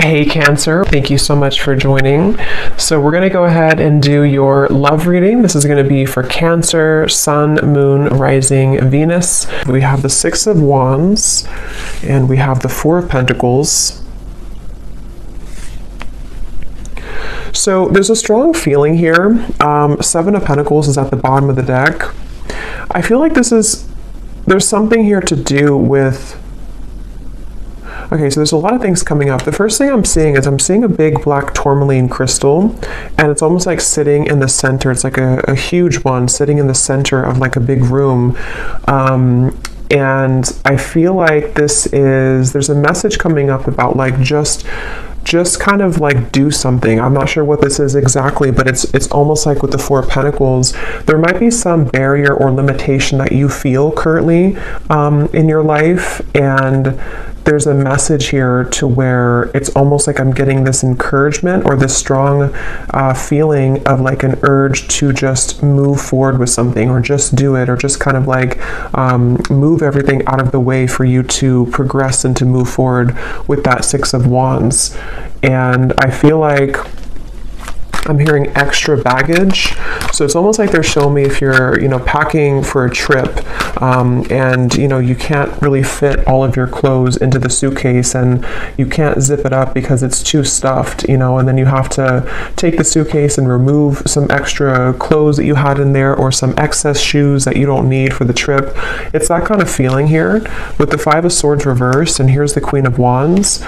Hey Cancer, thank you so much for joining. So we're going to go ahead and do your love reading. This is going to be for Cancer, Sun, Moon, Rising, Venus. We have the Six of Wands and we have the Four of Pentacles. So there's a strong feeling here. Seven of Pentacles is at the bottom of the deck. I feel like there's something here to do with. Okay, so there's a lot of things coming up. The first thing I'm seeing is a big black tourmaline crystal, and it's almost like sitting in the center. It's like a huge one sitting in the center of like a big room. And I feel like there's a message coming up about like just kind of like do something. I'm not sure what this is exactly, but it's almost like with the Four of Pentacles, there might be some barrier or limitation that you feel currently in your life, and there's a message here to where it's almost like I'm getting this encouragement or this strong feeling of like an urge to just move forward with something, or just do it, or just kind of like move everything out of the way for you to progress and to move forward with that Six of Wands. And I feel like I'm hearing extra baggage. So it's almost like they're showing me if you're, packing for a trip, and, you can't really fit all of your clothes into the suitcase, and you can't zip it up because it's too stuffed, and then you have to take the suitcase and remove some extra clothes that you had in there, or some excess shoes that you don't need for the trip. It's that kind of feeling here with the Five of Swords reversed, and here's the Queen of Wands.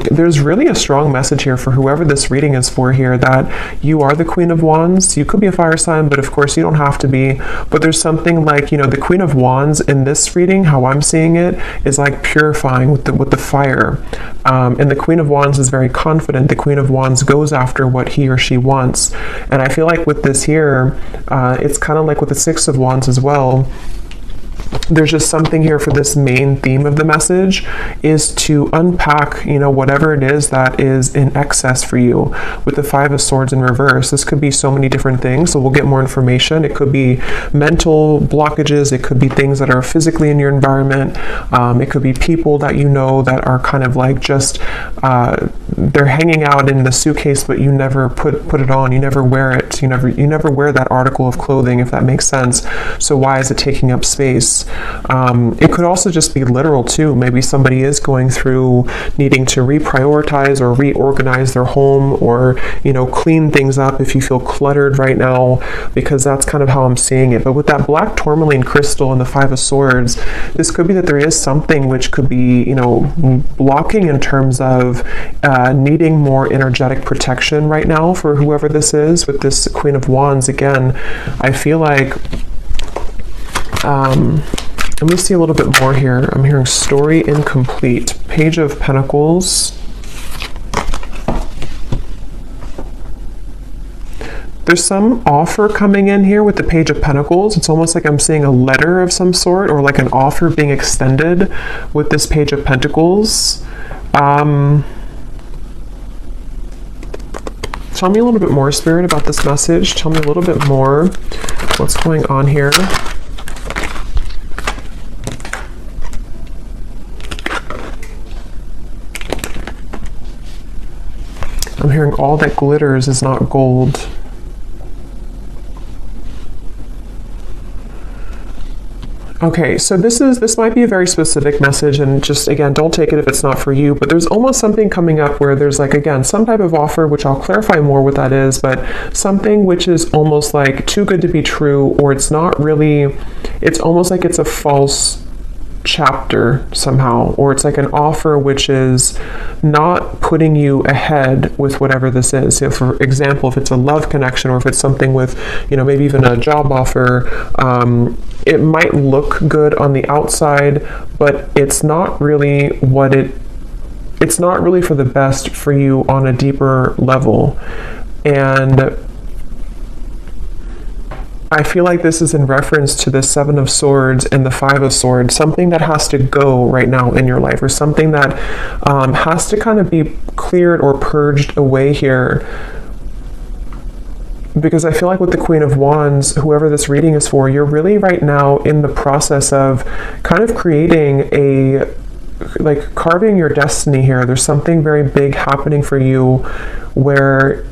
There's really a strong message here for whoever this reading is for here, that you are the Queen of Wands. You could be a fire sign, but of course you don't have to be. But there's something like, the Queen of Wands in this reading, how I'm seeing it, is like purifying with the fire. And the Queen of Wands is very confident. The Queen of Wands goes after what he or she wants. And I feel like with this here, it's kind of like with the Six of Wands as well. There's just something here for this main theme of the message is to unpack, whatever it is that is in excess for you. With the Five of Swords in reverse, this could be so many different things. So we'll get more information. It could be mental blockages. It could be things that are physically in your environment. It could be people that that are kind of like just, they're hanging out in the suitcase, but you never put it on. You never wear it. You never wear that article of clothing, if that makes sense. So why is it taking up space? It could also just be literal too. Maybe somebody is going through needing to reprioritize or reorganize their home, or clean things up if you feel cluttered right now, because that's kind of how I'm seeing it. But with that black tourmaline crystal and the Five of Swords, this could be that there is something which could be blocking in terms of needing more energetic protection right now for whoever this is. With this Queen of Wands, again, I feel like let me see a little bit more here. I'm hearing story incomplete. Page of Pentacles. There's some offer coming in here with the Page of Pentacles. It's almost like I'm seeing a letter of some sort, or like an offer being extended with this Page of Pentacles. Tell me a little bit more, Spirit, about this message. Tell me a little bit more. What's going on here? I'm hearing all that glitters is not gold. Okay, so this might be a very specific message, and just again, don't take it if it's not for you, but there's almost something coming up where there's like, again, some type of offer, which I'll clarify more what that is, but something which is almost like too good to be true, or it's not really, it's almost like it's a false chapter somehow, or it's like an offer which is not putting you ahead with whatever this is. So for example, if it's a love connection, or if it's something with, maybe even a job offer, it might look good on the outside, but it's not really it's not really for the best for you on a deeper level. And I feel like this is in reference to the Seven of Swords and the Five of Swords, something that has to go right now in your life, or something that has to kind of be cleared or purged away here. Because I feel like with the Queen of Wands, whoever this reading is for, you're really right now in the process of kind of creating like carving your destiny here. There's something very big happening for you where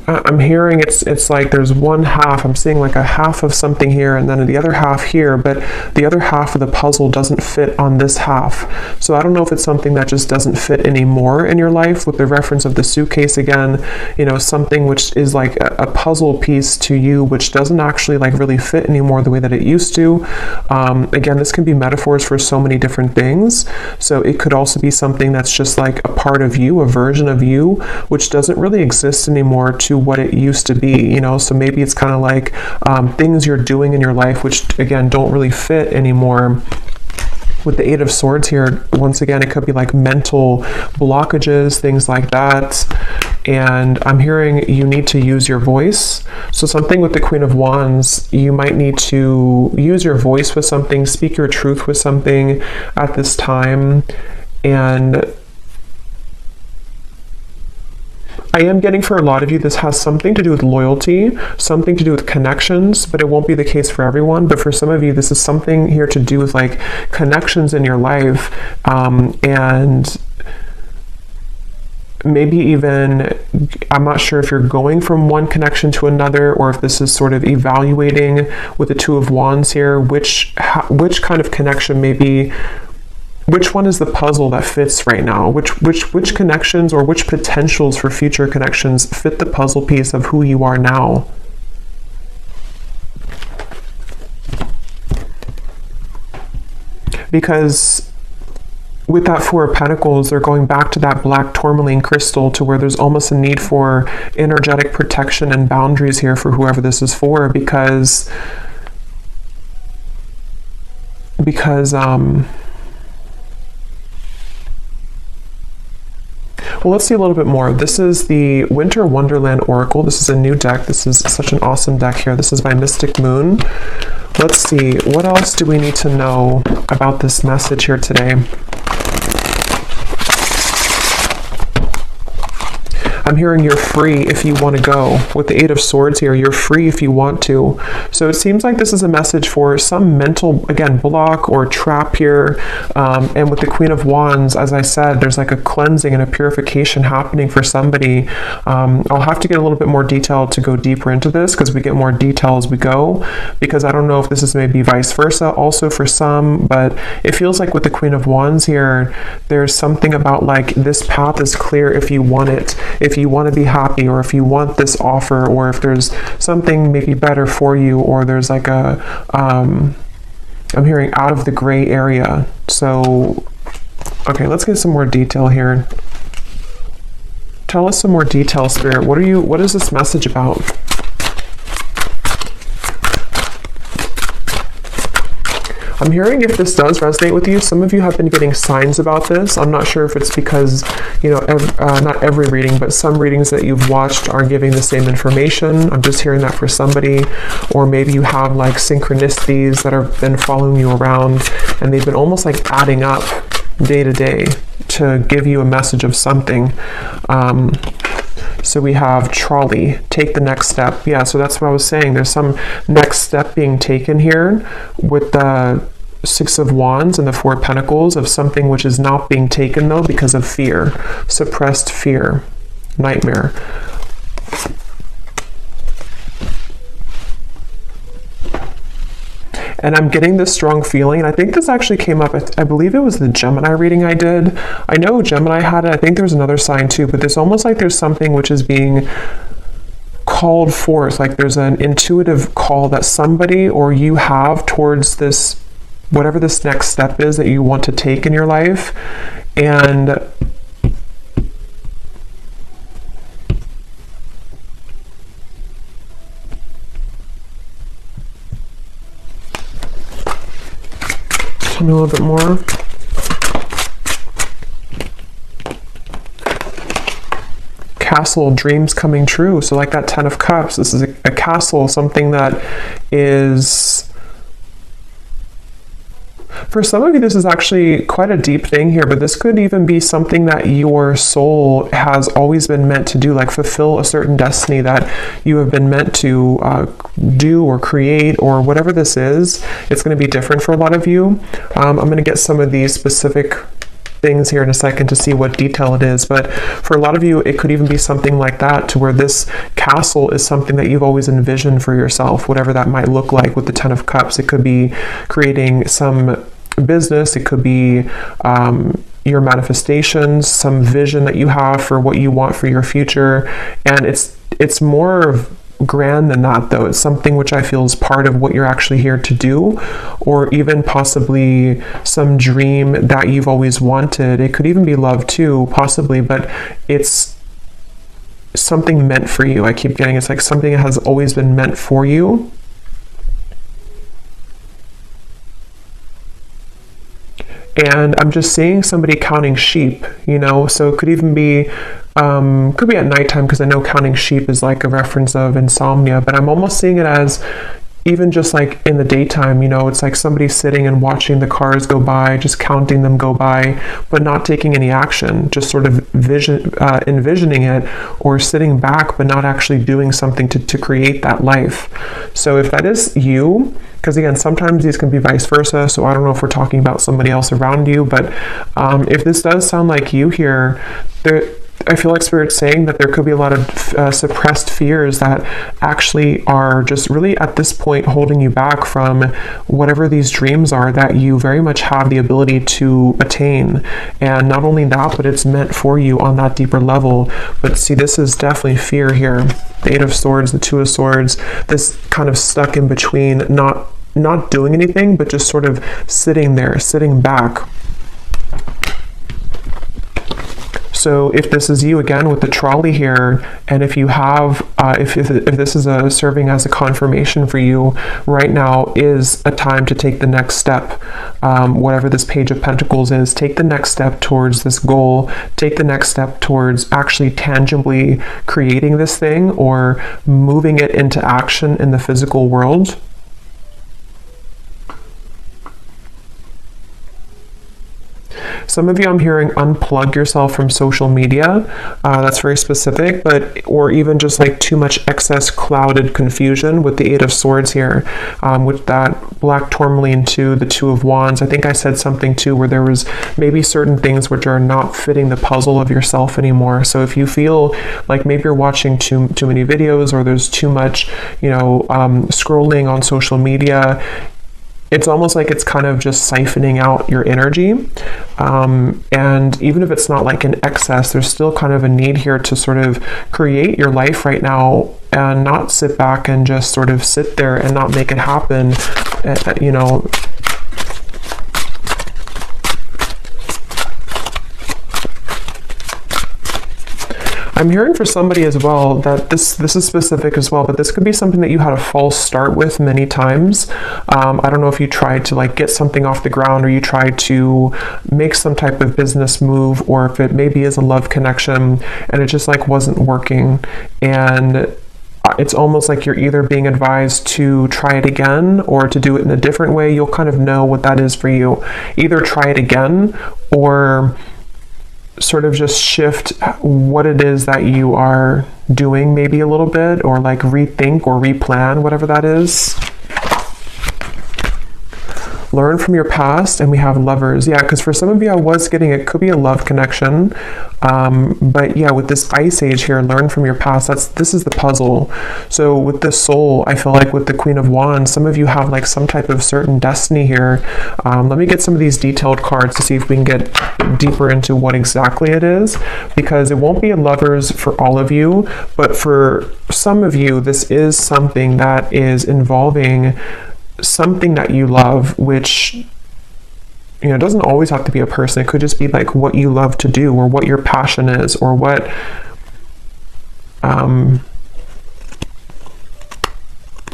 I'm hearing it's like there's one half, I'm seeing like a half of something here and then the other half here, but the other half of the puzzle doesn't fit on this half. So I don't know if it's something that just doesn't fit anymore in your life, with the reference of the suitcase again, you know, something which is like a puzzle piece to you, which doesn't actually like really fit anymore the way that it used to. Again, this can be metaphors for so many different things. So it could also be something that's just like a part of you, a version of you, which doesn't really exist anymore to what it used to be, you know. So maybe it's kind of like things you're doing in your life which again don't really fit anymore. With the Eight of Swords here, once again, it could be like mental blockages, things like that. And I'm hearing you need to use your voice. So something with the Queen of Wands, you might need to use your voice with something, speak your truth with something at this time. And I am getting for a lot of you, this has something to do with loyalty, something to do with connections, but it won't be the case for everyone. But for some of you, this is something here to do with like connections in your life, and maybe even, I'm not sure if you're going from one connection to another, or if this is sort of evaluating with the Two of Wands here, which kind of connection maybe. Which one is the puzzle that fits right now? Which connections or which potentials for future connections fit the puzzle piece of who you are now? Because with that Four of Pentacles, they're going back to that black tourmaline crystal, to where there's almost a need for energetic protection and boundaries here for whoever this is for, because well, let's see a little bit more. This is the Winter Wonderland Oracle. This is a new deck. This is such an awesome deck here. This is by Mystic Moon. Let's see, what else do we need to know about this message here today? I'm hearing you're free if you want to go. With the Eight of Swords here, you're free if you want to. So it seems like this is a message for some mental, again, block or trap here. And with the Queen of Wands, as I said, there's like a cleansing and a purification happening for somebody. I'll have to get a little bit more detail to go deeper into this, because we get more detail as we go, because I don't know if this is maybe vice versa also for some, but it feels like with the Queen of Wands here, there's something about like this path is clear if you want it. If you want to be happy, or if you want this offer, or if there's something maybe better for you, or there's like a I'm hearing out of the gray area. So okay, let's get some more detail here. Tell us some more detail, Spirit. What is this message about? I'm hearing, if this does resonate with you, some of you have been getting signs about this. I'm not sure if it's because, you know, not every reading, but some readings that you've watched are giving the same information. I'm just hearing that for somebody. Or maybe you have like synchronicities that have been following you around, and they've been almost like adding up day to day to give you a message of something. So we have trolley, take the next step. Yeah, so that's what I was saying. There's some next step being taken here with the Six of Wands and the Four of Pentacles, of something which is not being taken though because of fear, suppressed fear, nightmare. And I'm getting this strong feeling, and I think this actually came up, I believe it was the Gemini reading I did. I know Gemini had it, I think there's another sign too, but there's almost like there's something which is being called forth, like there's an intuitive call that somebody or you have towards this, whatever this next step is that you want to take in your life. And tell me a little bit more. Castle, dreams coming true. So like that Ten of Cups, this is a castle, something that is, For some of you, this is actually quite a deep thing here, but this could even be something that your soul has always been meant to do, like fulfill a certain destiny that you have been meant to do or create, or whatever this is. It's going to be different for a lot of you. I'm going to get some of these specific things here in a second to see what detail it is, but for a lot of you it could even be something like that, to where this castle is something that you've always envisioned for yourself, whatever that might look like. With the Ten of Cups, it could be creating some business, it could be your manifestations, some vision that you have for what you want for your future, and it's more grand than that, though. It's something which I feel is part of what you're actually here to do, or even possibly some dream that you've always wanted. It could even be love too, possibly, but it's something meant for you. I keep getting it's like something that has always been meant for you. And I'm just seeing somebody counting sheep, you know, so it could even be could be at nighttime, because I know counting sheep is like a reference of insomnia, but I'm almost seeing it as even just like in the daytime, you know, it's like somebody sitting and watching the cars go by, just counting them go by, but not taking any action, just sort of envisioning it, or sitting back, but not actually doing something to create that life. So if that is you, because again, sometimes these can be vice versa, so I don't know if we're talking about somebody else around you, but if this does sound like you here, I feel like Spirit's saying that there could be a lot of suppressed fears that actually are just really at this point holding you back from whatever these dreams are that you very much have the ability to attain. And not only that, but it's meant for you on that deeper level. But see, this is definitely fear here. The Eight of Swords, the Two of Swords, this kind of stuck in between, not doing anything, but just sort of sitting there, sitting back. So if this is you again with the trolley here, and if you have, if this is serving as a confirmation for you, right now is a time to take the next step. Whatever this Page of Pentacles is, take the next step towards this goal. Take the next step towards actually tangibly creating this thing, or moving it into action in the physical world. Some of you, I'm hearing, unplug yourself from social media. That's very specific, or even just like too much excess clouded confusion with the Eight of Swords here, with that black tourmaline to the Two of Wands. I think I said something too where there was maybe certain things which are not fitting the puzzle of yourself anymore. So if you feel like maybe you're watching too many videos, or there's too much, you know, scrolling on social media, it's almost like it's kind of just siphoning out your energy. And even if it's not like an excess, there's still kind of a need here to sort of create your life right now, and not sit back and just sort of sit there and not make it happen, you know. I'm hearing for somebody as well that this is specific as well, but this could be something that you had a false start with many times. I don't know if you tried to like get something off the ground, or you tried to make some type of business move, or if it maybe is a love connection and it just like wasn't working. And it's almost like you're either being advised to try it again, or to do it in a different way. You'll kind of know what that is for you. Either try it again, or sort of just shift what it is that you are doing maybe a little bit, or like rethink or replan, whatever that is. Learn from your past, and we have Lovers. Yeah, because for some of you, I was getting, it could be a love connection. But yeah, with this Ice Age here, learn from your past. This is the puzzle. So with the Soul, I feel like with the Queen of Wands, some of you have like some type of certain destiny here. Let me get some of these detailed cards to see if we can get deeper into what exactly it is, because it won't be a Lovers for all of you, but for some of you, this is something that is involving something that you love, which, you know, doesn't always have to be a person. It could just be like what you love to do, or what your passion is, or what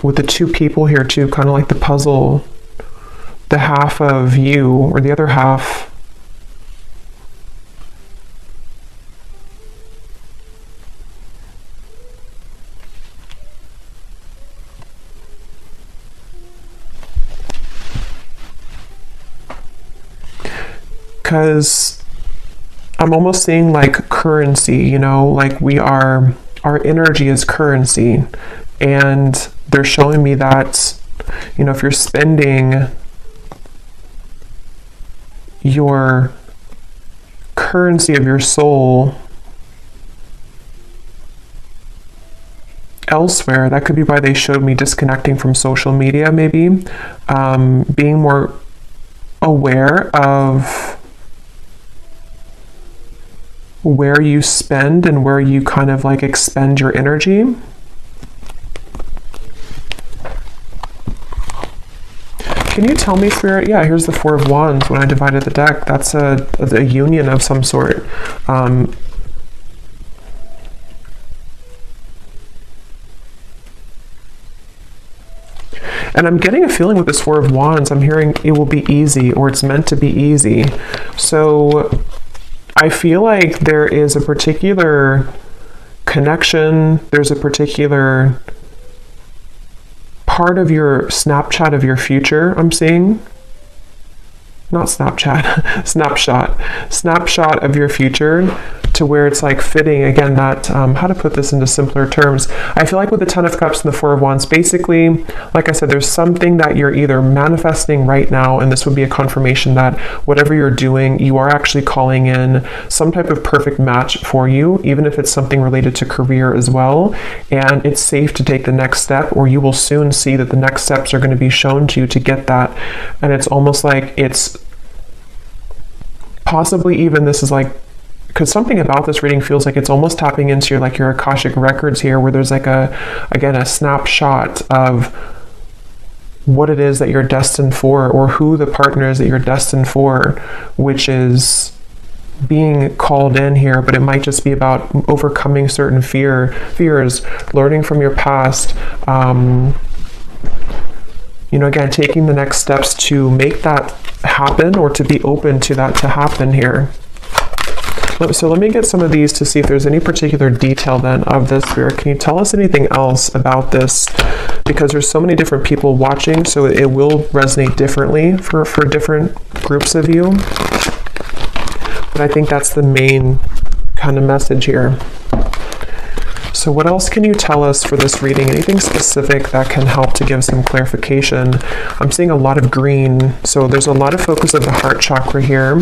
with the two people here too, kind of like the puzzle, the half of you or the other half. because I'm almost seeing like currency, you know, like our energy is currency. And they're showing me that, you know, if you're spending your currency of your soul elsewhere, that could be why they showed me disconnecting from social media, maybe, being more aware of where you spend and where you kind of like expend your energy. Can you tell me, Spirit? Yeah, here's the Four of Wands. When I divided the deck, that's a union of some sort. And I'm getting a feeling with this Four of Wands, I'm hearing it will be easy, or it's meant to be easy. So I feel like there is a particular connection, there's a particular part of your Snapchat of your future I'm seeing. Not Snapchat, snapshot of your future, to where it's like fitting, again, that, how to put this into simpler terms. I feel like with the Ten of Cups and the Four of Wands, basically, like I said, there's something that you're either manifesting right now, and this would be a confirmation that whatever you're doing, you are actually calling in some type of perfect match for you, even if it's something related to career as well. And it's safe to take the next step, or you will soon see that the next steps are going to be shown to you to get that. And it's almost like it's possibly even, this is like, because something about this reading feels like it's almost tapping into your Akashic records here, where there's like a snapshot of what it is that you're destined for, or who the partner is that you're destined for, which is being called in here. But it might just be about overcoming certain fears, learning from your past, you know, again, taking the next steps to make that happen, or to be open to that to happen here. So let me get some of these to see if there's any particular detail then of this, Spirit. Can you tell us anything else about this? Because there's so many different people watching, so it will resonate differently for different groups of you. But I think that's the main kind of message here. So what else can you tell us for this reading? Anything specific that can help to give some clarification? I'm seeing a lot of green, so there's a lot of focus of the heart chakra here.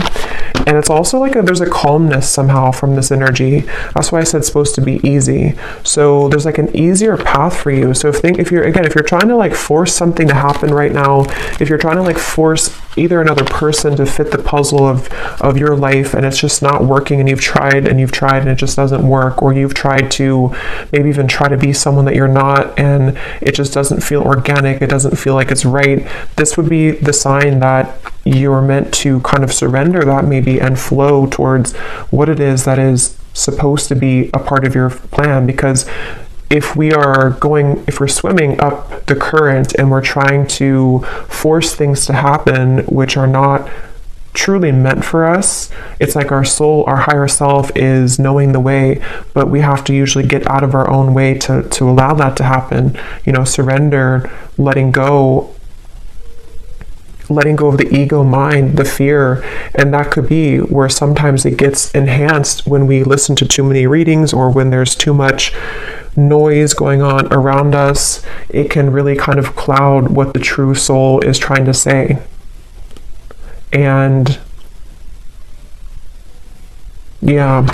And it's also like there's a calmness somehow from this energy. That's why I said it's supposed to be easy. So there's like an easier path for you. So if you're trying to like force something to happen right now, if you're trying to like force either another person to fit the puzzle of your life, and it's just not working, and you've tried and it just doesn't work, or you've tried to maybe even try to be someone that you're not, and it just doesn't feel organic, it doesn't feel like it's right, this would be the sign that you're meant to kind of surrender that maybe and flow towards what it is that is supposed to be a part of your plan. Because if we're swimming up the current and we're trying to force things to happen which are not truly meant for us, it's like our soul, our higher self is knowing the way, but we have to usually get out of our own way to allow that to happen. You know, surrender, letting go of the ego mind, the fear. And that could be where sometimes it gets enhanced when we listen to too many readings, or when there's too much noise going on around us. It can really kind of cloud what the true soul is trying to say. And yeah,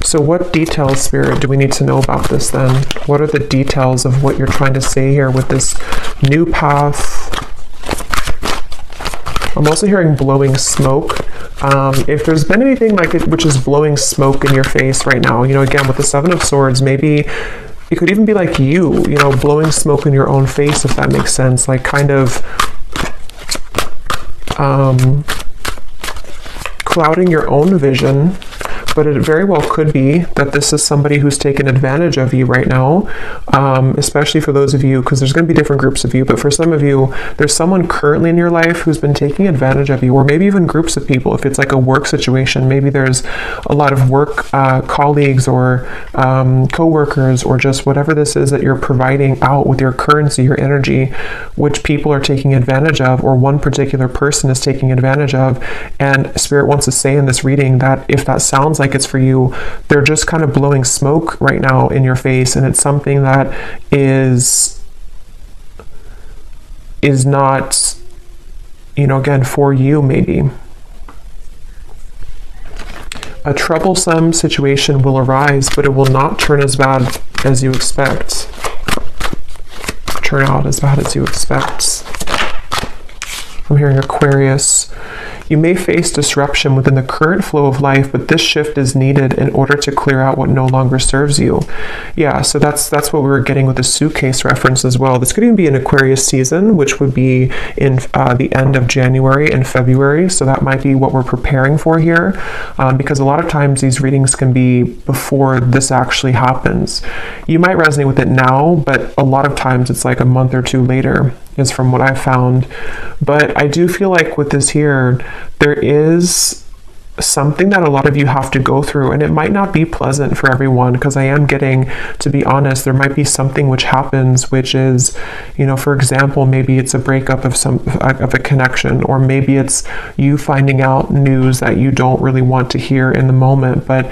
so what details, Spirit, do we need to know about this then? What are the details of what you're trying to say here with this new path? I'm also hearing blowing smoke. If there's been anything like it which is blowing smoke in your face right now, you know, again, with the Seven of Swords, maybe it could even be like you know, blowing smoke in your own face, if that makes sense, like kind of clouding your own vision. but it very well could be that this is somebody who's taken advantage of you right now, especially for those of you, because there's going to be different groups of you, but for some of you, there's someone currently in your life who's been taking advantage of you, or maybe even groups of people. If it's like a work situation, maybe there's a lot of work colleagues or co-workers, or just whatever this is that you're providing out with your currency, your energy, which people are taking advantage of, or one particular person is taking advantage of. And Spirit wants to say in this reading that if that sounds like it's for you, they're just kind of blowing smoke right now in your face, and it's something that is not, again, for you. Maybe a troublesome situation will arise, but it will not turn as bad as you expect. Turn out as bad as you expect. I'm hearing Aquarius. You may face disruption within the current flow of life, but this shift is needed in order to clear out what no longer serves you. Yeah, so that's what we were getting with the suitcase reference as well. This could even be an Aquarius season, which would be in the end of January and February. So that might be what we're preparing for here, because a lot of times these readings can be before this actually happens. You might resonate with it now, but a lot of times it's like a month or two later, is from what I've found. But I do feel like with this here, there is something that a lot of you have to go through, and it might not be pleasant for everyone, because I am getting, to be honest, there might be something which happens, which is, for example, maybe it's a breakup of a connection, or maybe it's you finding out news that you don't really want to hear in the moment. But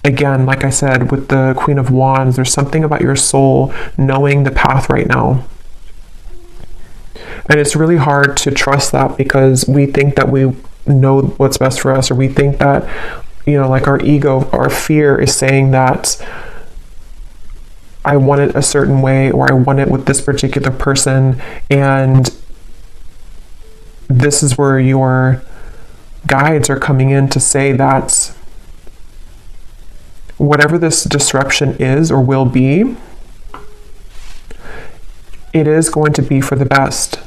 again, like I said, with the Queen of Wands, there's something about your soul knowing the path right now. And it's really hard to trust that, because we think that we know what's best for us, or we think that, like our ego, our fear is saying that I want it a certain way, or I want it with this particular person. And this is where your guides are coming in to say that whatever this disruption is or will be, it is going to be for the best.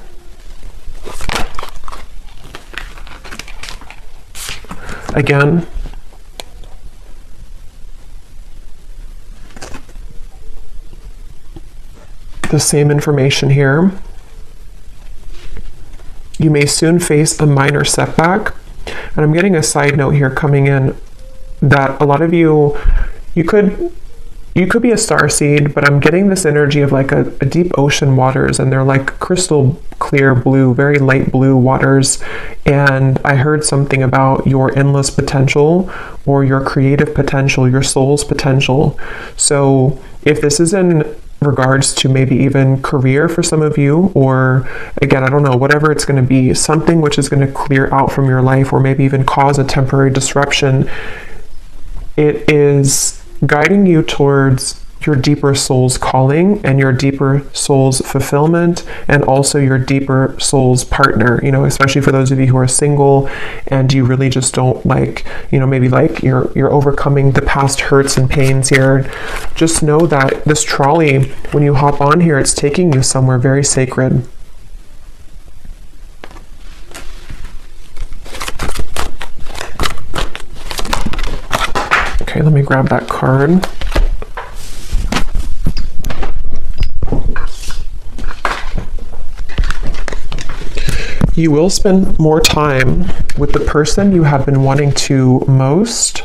Again, the same information here. You may soon face a minor setback. And I'm getting a side note here coming in that a lot of you could be a starseed, but I'm getting this energy of like a deep ocean waters, and they're like crystal clear blue, very light blue waters. And I heard something about your endless potential, or your creative potential, your soul's potential. So if this is in regards to maybe even career for some of you, or again, I don't know, whatever it's going to be, something which is going to clear out from your life, or maybe even cause a temporary disruption, it is guiding you towards your deeper soul's calling and your deeper soul's fulfillment, and also your deeper soul's partner, especially for those of you who are single and you really just don't like, maybe like you're overcoming the past hurts and pains here. Just know that this trolley, when you hop on here, it's taking you somewhere very sacred. Okay, let me grab that card. You will spend more time with the person you have been wanting to most.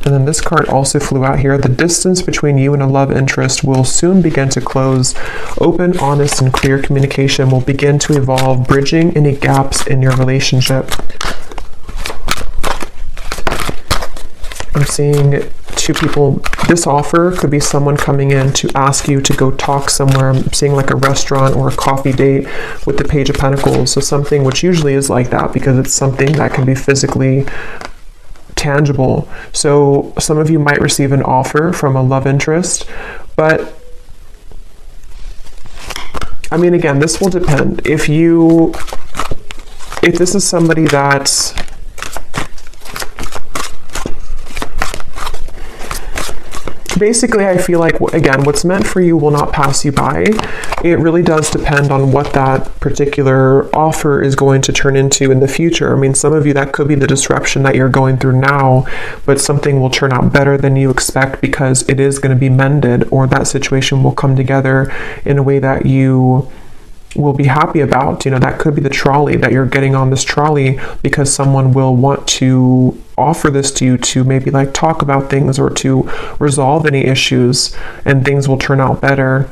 And then this card also flew out here. The distance between you and a love interest will soon begin to close. Open, honest, and clear communication will begin to evolve, bridging any gaps in your relationship. I'm seeing two people. This offer could be someone coming in to ask you to go talk somewhere. I'm seeing like a restaurant or a coffee date with the Page of Pentacles. So something which usually is like that, because it's something that can be physically tangible. So some of you might receive an offer from a love interest, but I mean, again, this will depend. If this is somebody that basically, I feel like, again, what's meant for you will not pass you by. It really does depend on what that particular offer is going to turn into in the future. I mean, some of you, that could be the disruption that you're going through now, but something will turn out better than you expect because it is going to be mended, or that situation will come together in a way that you will be happy about. That could be the trolley, that you're getting on this trolley because someone will want to offer this to you to maybe like talk about things or to resolve any issues, and things will turn out better.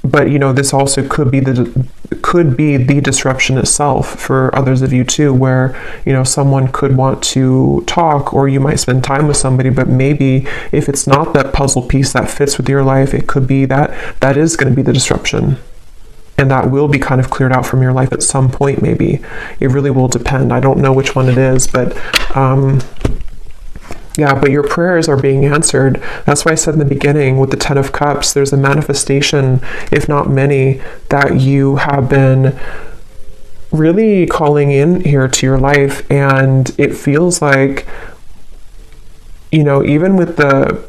But this also could be the disruption itself for others of you too, where someone could want to talk, or you might spend time with somebody, but maybe if it's not that puzzle piece that fits with your life, it could be that is going to be the disruption. And that will be kind of cleared out from your life at some point, maybe. It really will depend. I don't know which one it is, but yeah, but your prayers are being answered. That's why I said in the beginning with the 10 of Cups, there's a manifestation, if not many, that you have been really calling in here to your life. And it feels like, even with the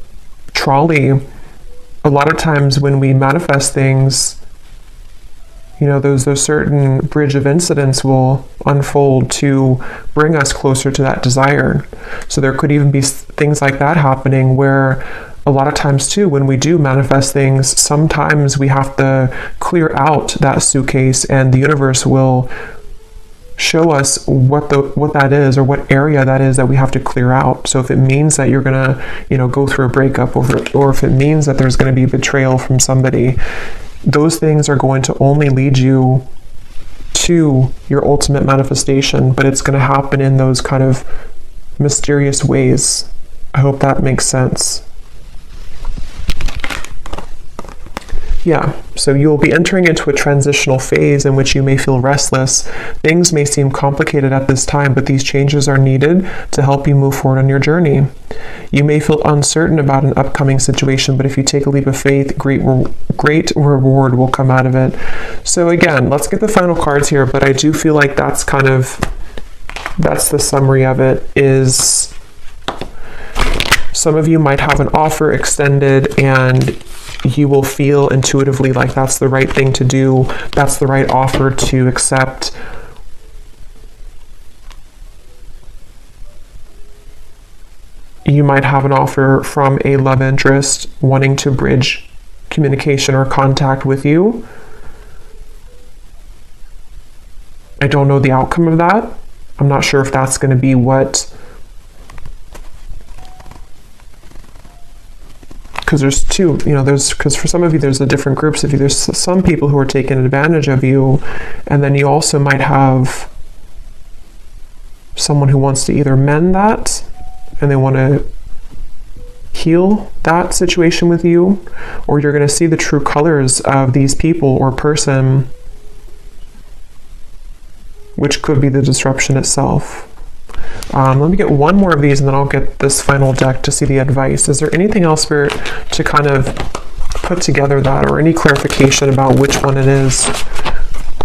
trolley, a lot of times when we manifest things, those certain bridge of incidents will unfold to bring us closer to that desire. So there could even be things like that happening, where a lot of times too, when we do manifest things, sometimes we have to clear out that suitcase, and the universe will show us what that is, or what area that is that we have to clear out. So if it means that you're gonna go through a breakup, or if it means that there's going to be betrayal from somebody, those things are going to only lead you to your ultimate manifestation, but it's going to happen in those kind of mysterious ways. I hope that makes sense. Yeah, so you'll be entering into a transitional phase in which you may feel restless. Things may seem complicated at this time, but these changes are needed to help you move forward on your journey. You may feel uncertain about an upcoming situation, but if you take a leap of faith, great reward will come out of it. So again, let's get the final cards here, but I do feel like that's the summary of it. Is some of you might have an offer extended, and you will feel intuitively like that's the right thing to do, that's the right offer to accept. You might have an offer from a love interest wanting to bridge communication or contact with you. I don't know the outcome of that. I'm not sure if that's going to be because there's two, because for some of you, there's the different groups of you. There's some people who are taking advantage of you, and then you also might have someone who wants to either mend that, and they want to heal that situation with you, or you're going to see the true colors of these people or person, which could be the disruption itself. Let me get one more of these, and then I'll get this final deck to see the advice. Is there anything else, Spirit, to kind of put together that, or any clarification about which one it is?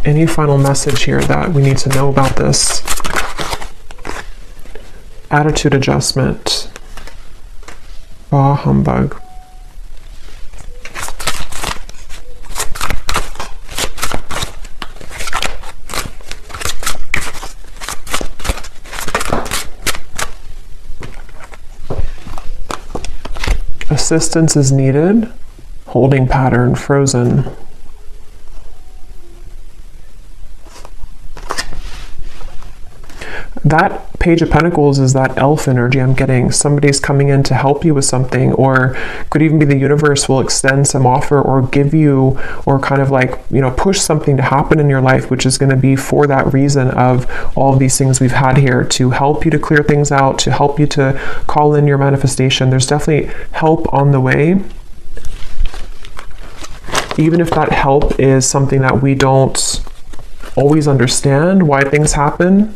Any final message here that we need to know about this? Attitude adjustment. Bah humbug. Assistance is needed. Holding pattern, frozen. That Page of Pentacles is that elf energy I'm getting. Somebody's coming in to help you with something, or could even be the universe will extend some offer or give you, or kind of like, push something to happen in your life, which is going to be for that reason of all of these things we've had here, to help you to clear things out, to help you to call in your manifestation. There's definitely help on the way. Even if that help is something that we don't always understand why things happen.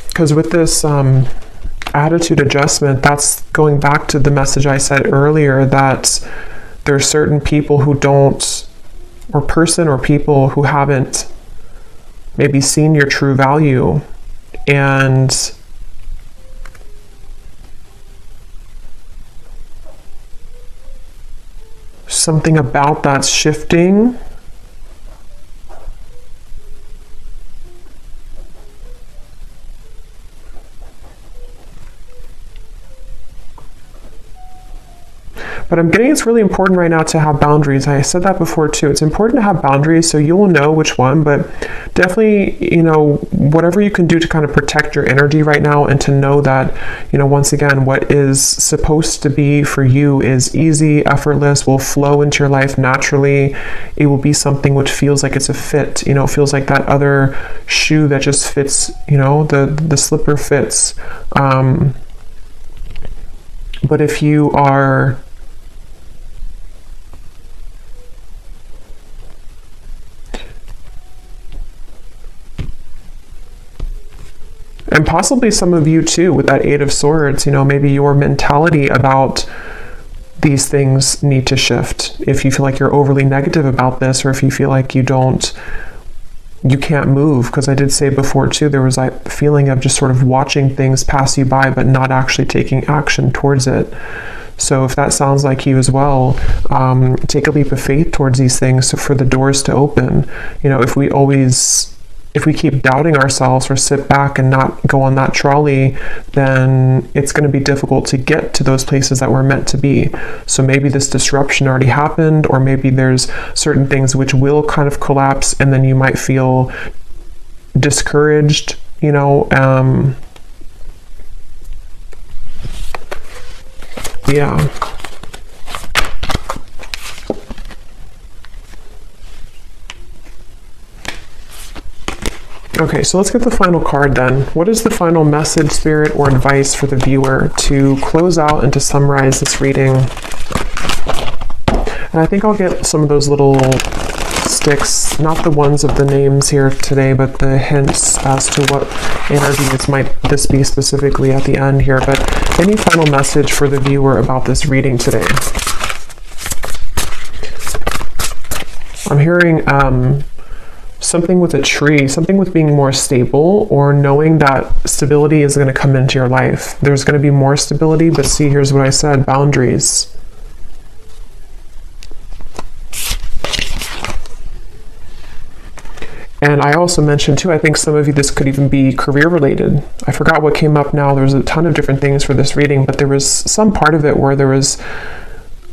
Because with this attitude adjustment, that's going back to the message I said earlier, that there are certain people who don't or person or people who haven't maybe seen your true value, and something about that's shifting. But I'm getting it's really important right now to have boundaries. I said that before too. It's important to have boundaries so you will know which one, but definitely, whatever you can do to kind of protect your energy right now, and to know that, once again, what is supposed to be for you is easy, effortless, will flow into your life naturally. It will be something which feels like it's a fit, feels like that other shoe that just fits, the slipper fits. But if you are and possibly some of you too, with that Eight of Swords, maybe your mentality about these things need to shift. If you feel like you're overly negative about this, or if you feel like you can't move, because I did say before too, there was that feeling of just sort of watching things pass you by, but not actually taking action towards it. So if that sounds like you as well, take a leap of faith towards these things for the doors to open. If we keep doubting ourselves or sit back and not go on that trolley, then it's going to be difficult to get to those places that we're meant to be. So maybe this disruption already happened, or maybe there's certain things which will kind of collapse, and then you might feel discouraged, yeah. Okay, so let's get the final card then. What is the final message, spirit, or advice for the viewer to close out and to summarize this reading? And I think I'll get some of those little sticks, not the ones of the names here today, but the hints as to what energies might this be specifically at the end here. But any final message for the viewer about this reading today? I'm hearing something with a tree, something with being more stable, or knowing that stability is going to come into your life. There's going to be more stability, but see, here's what I said, boundaries. And I also mentioned too, I think some of you, this could even be career related. I forgot what came up now. There's a ton of different things for this reading, but there was some part of it where there was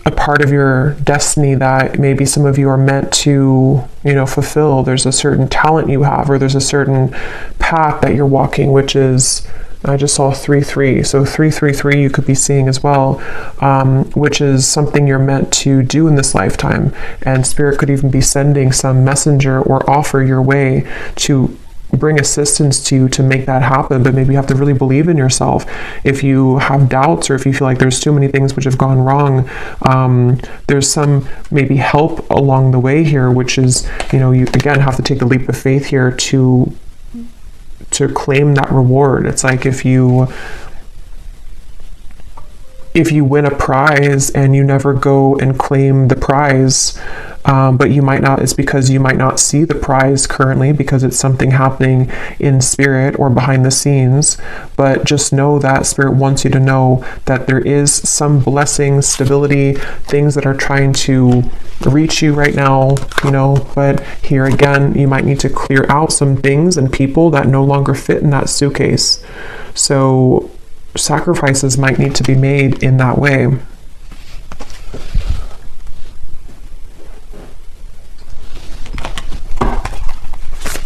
a part of your destiny that maybe some of you are meant to, fulfill. There's a certain talent you have, or there's a certain path that you're walking, which is, I just saw 3-3. So 3-3-3 you could be seeing as well, which is something you're meant to do in this lifetime. And Spirit could even be sending some messenger or offer your way to bring assistance to you to make that happen. But maybe you have to really believe in yourself. If you have doubts, or if you feel like there's too many things which have gone wrong, there's some maybe help along the way here, which is, you again have to take the leap of faith here to claim that reward. It's like if you win a prize and you never go and claim the prize, but you might not, it's because you might not see the prize currently, because it's something happening in spirit or behind the scenes. But just know that Spirit wants you to know that there is some blessing, stability, things that are trying to reach you right now, but here again, you might need to clear out some things and people that no longer fit in that suitcase. So sacrifices might need to be made in that way.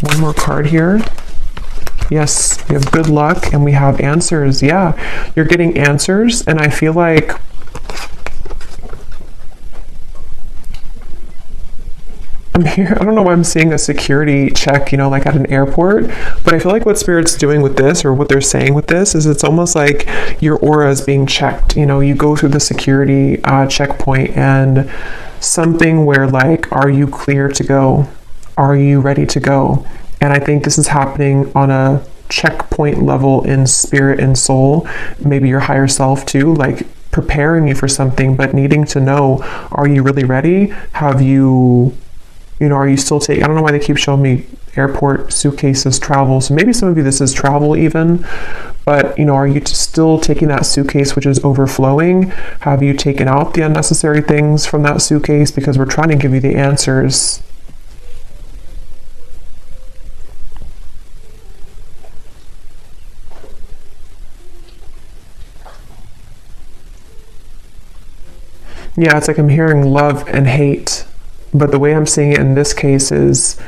One more card here. Yes, we have good luck and we have answers. Yeah, you're getting answers, and I feel like I'm here. I don't know why I'm seeing a security check, like at an airport, but I feel like what Spirit's doing with this, or what they're saying with this, is it's almost like your aura is being checked. You go through the security checkpoint, and something where like, are you clear to go? Are you ready to go? And I think this is happening on a checkpoint level in spirit and soul, maybe your higher self too, like preparing you for something, but needing to know, are you really ready? Have you are you still taking, I don't know why they keep showing me airport, suitcases, travel. So maybe some of you, this is travel even, but are you still taking that suitcase which is overflowing? Have you taken out the unnecessary things from that suitcase? Because we're trying to give you the answers. Yeah, it's like I'm hearing love and hate, but the way I'm seeing it in this case is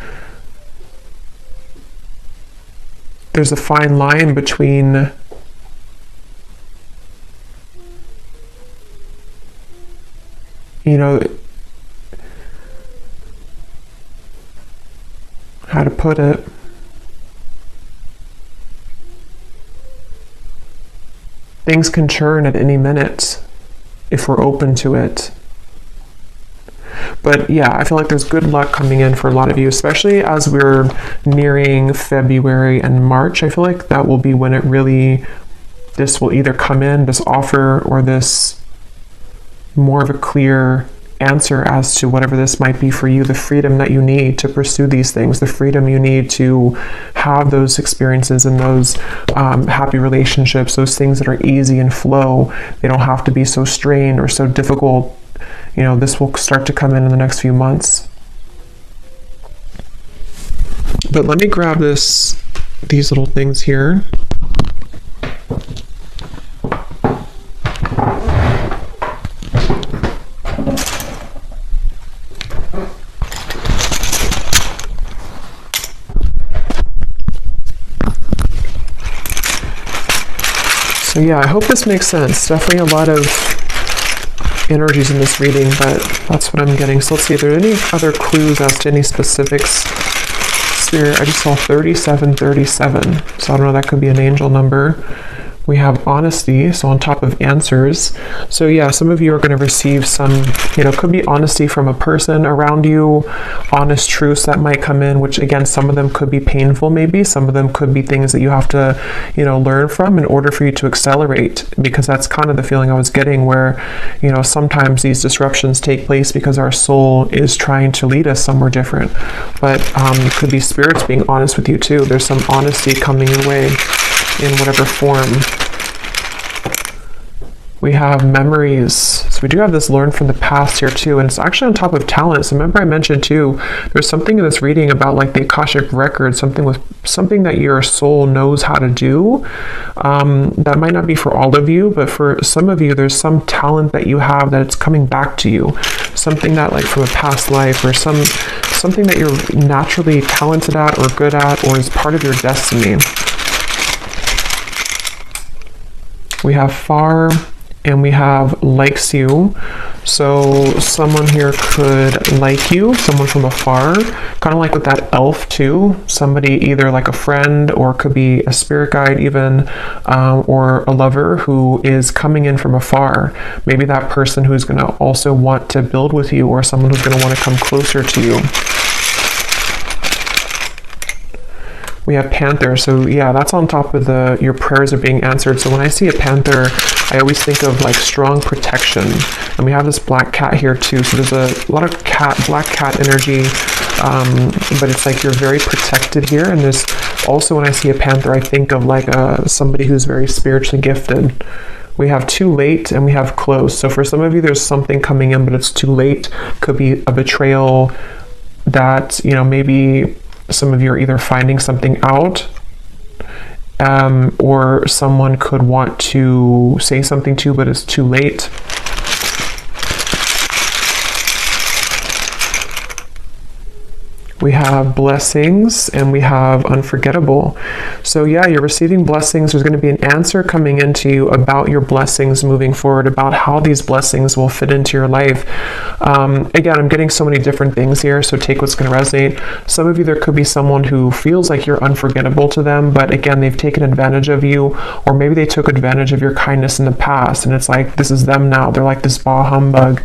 there's a fine line between how to put it. Things can churn at any minute if we're open to it. But yeah, I feel like there's good luck coming in for a lot of you, especially as we're nearing February and March. I feel like that will be when this will either come in, this offer, or this more of a clear answer as to whatever this might be for you, the freedom that you need to pursue these things, the freedom you need to have those experiences and those happy relationships, those things that are easy and flow. They don't have to be so strained or so difficult. This will start to come in the next few months. But let me grab these little things here. So yeah, I hope this makes sense. Definitely a lot of energies in this reading, but that's what I'm getting. So let's see if there are any other clues as to any specifics. Spirit, I just saw 3737. So I don't know, that could be an angel number. We have honesty, so on top of answers. So yeah, some of you are going to receive some, could be honesty from a person around you, honest truths that might come in, which again, some of them could be painful maybe, some of them could be things that you have to, learn from in order for you to accelerate, because that's kind of the feeling I was getting where, sometimes these disruptions take place because our soul is trying to lead us somewhere different. But it could be spirits being honest with you too. There's some honesty coming your way in whatever form. We have memories. So we do have this learn from the past here too, and it's actually on top of talent. So remember I mentioned too, there's something in this reading about like the Akashic record, something that your soul knows how to do. That might not be for all of you, but for some of you, there's some talent that you have that it's coming back to you. Something that like from a past life, or something that you're naturally talented at or good at, or is part of your destiny. We have far, and we have likes you. So someone here could like you, someone from afar, kind of like with that elf too. Somebody either like a friend, or could be a spirit guide even, or a lover who is coming in from afar. Maybe that person who's going to also want to build with you, or someone who's going to want to come closer to you. We have panther. So yeah, that's on top of your prayers are being answered. So when I see a panther, I always think of like strong protection. And we have this black cat here too. So there's a lot of black cat energy, but it's like you're very protected here. And there's also, when I see a panther, I think of like somebody who's very spiritually gifted. We have too late, and we have close. So for some of you, there's something coming in, but it's too late. Could be a betrayal that, maybe some of you are either finding something out, or someone could want to say something to you, but it's too late. We have blessings, and we have unforgettable. So yeah, you're receiving blessings. There's going to be an answer coming into you about your blessings moving forward, about how these blessings will fit into your life. Again, I'm getting so many different things here, so take what's going to resonate. Some of you, there could be someone who feels like you're unforgettable to them, but again, they've taken advantage of you, or maybe they took advantage of your kindness in the past, and it's like, this is them now. They're like this bah humbug.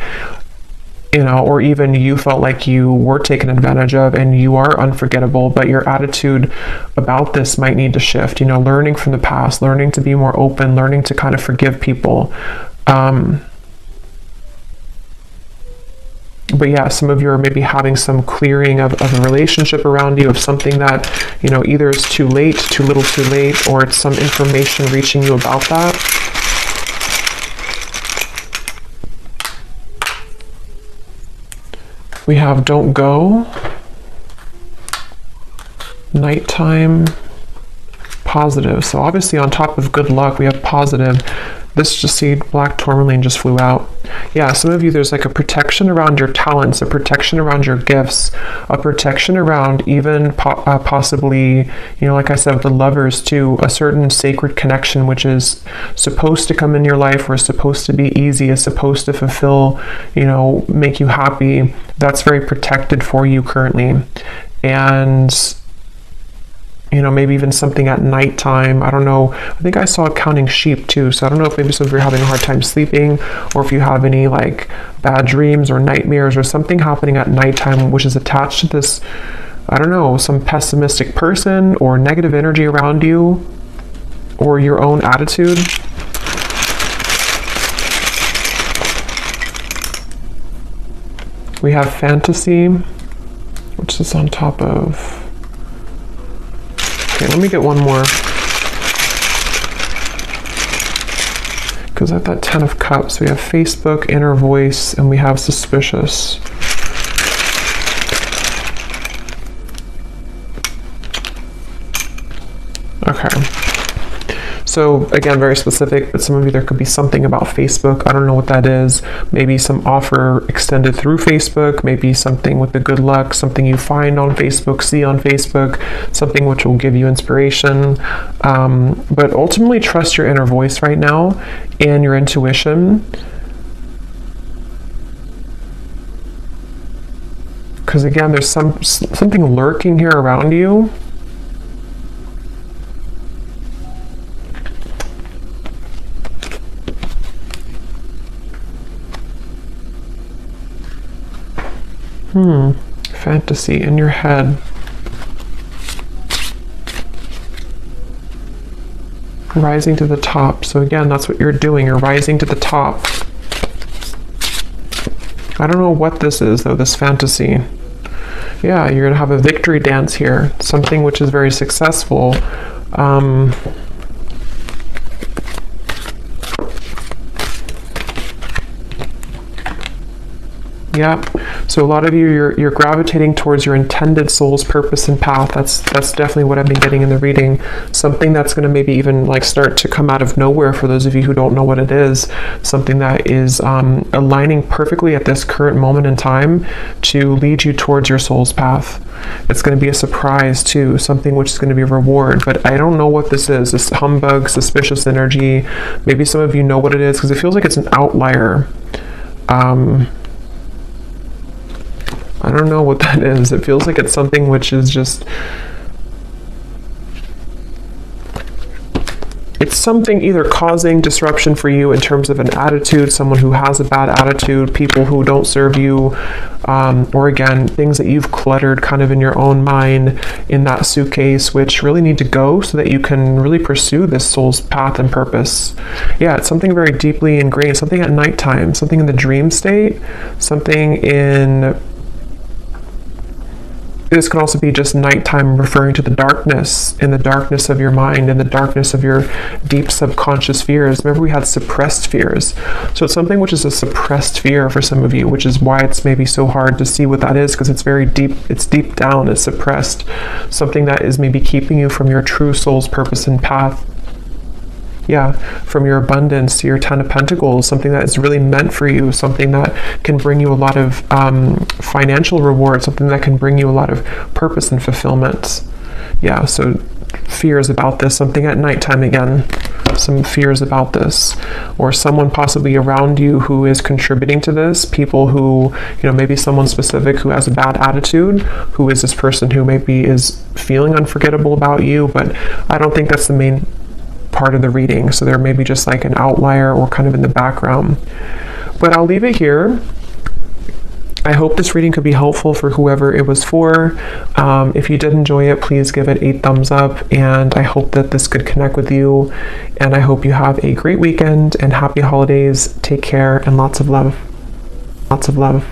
Or even you felt like you were taken advantage of and you are unforgettable, but your attitude about this might need to shift, learning from the past, learning to be more open, learning to kind of forgive people. But yeah, some of you are maybe having some clearing of a relationship around you, of something that, either is too late, too little too late, or it's some information reaching you about that. We have don't go, nighttime, positive. So obviously on top of good luck, we have positive. This just see black tourmaline just flew out. Yeah, some of you, there's like a protection around your talents, a protection around your gifts, a protection around even possibly, like I said, with the lovers too, a certain sacred connection, which is supposed to come in your life, or is supposed to be easy, is supposed to fulfill, make you happy. That's very protected for you currently. And maybe even something at nighttime. I don't know. I think I saw counting sheep too. So I don't know if maybe some of you are having a hard time sleeping, or if you have any like bad dreams or nightmares or something happening at nighttime, which is attached to this, I don't know, some pessimistic person or negative energy around you, or your own attitude. We have fantasy, which is on top of... Okay, let me get one more. Because at that 10 of Cups, we have Facebook, inner voice, and we have suspicious. Okay. So again, very specific, but some of you, there could be something about Facebook. I don't know what that is. Maybe some offer extended through Facebook, maybe something with the good luck, something you find on Facebook, see on Facebook, something which will give you inspiration. But ultimately trust your inner voice right now and your intuition. Because again, there's something lurking here around you. Fantasy in your head. Rising to the top. So again, that's what you're doing. You're rising to the top. I don't know what this is though, this fantasy. Yeah, you're gonna have a victory dance here. Something which is very successful. Yeah, so a lot of you, you're gravitating towards your intended soul's purpose and path. That's definitely what I've been getting in the reading. Something that's going to maybe even like start to come out of nowhere for those of you who don't know what it is. Something that is aligning perfectly at this current moment in time to lead you towards your soul's path. It's going to be a surprise too, something which is going to be a reward, but I don't know what this is. This humbug, suspicious energy. Maybe some of you know what it is because it feels like it's an outlier. I don't know what that is. It feels like it's something which is just... It's something either causing disruption for you in terms of an attitude, someone who has a bad attitude, people who don't serve you, or again, things that you've cluttered kind of in your own mind in that suitcase, which really need to go so that you can really pursue this soul's path and purpose. Yeah, it's something very deeply ingrained, something at nighttime, something in the dream state, something in... This can also be just nighttime, referring to the darkness, in the darkness of your mind, in the darkness of your deep subconscious fears. Remember, we had suppressed fears. So it's something which is a suppressed fear for some of you, which is why it's maybe so hard to see what that is, because it's very deep, it's deep down, it's suppressed. Something that is maybe keeping you from your true soul's purpose and path. Yeah, from your abundance to your 10 of Pentacles, something that is really meant for you, something that can bring you a lot of financial reward, something that can bring you a lot of purpose and fulfillment. Yeah, so fears about this, something at nighttime again, some fears about this, or someone possibly around you who is contributing to this, people who, maybe someone specific who has a bad attitude, who is this person who maybe is feeling unforgettable about you, but I don't think that's the main part of the reading, so there may be just like an outlier or kind of in the background. But I'll leave it here. I hope this reading could be helpful for whoever it was for. If you did enjoy it, please give it a thumbs up, and I hope that this could connect with you, and I hope you have a great weekend and happy holidays. Take care and lots of love. Lots of love.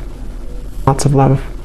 Lots of love.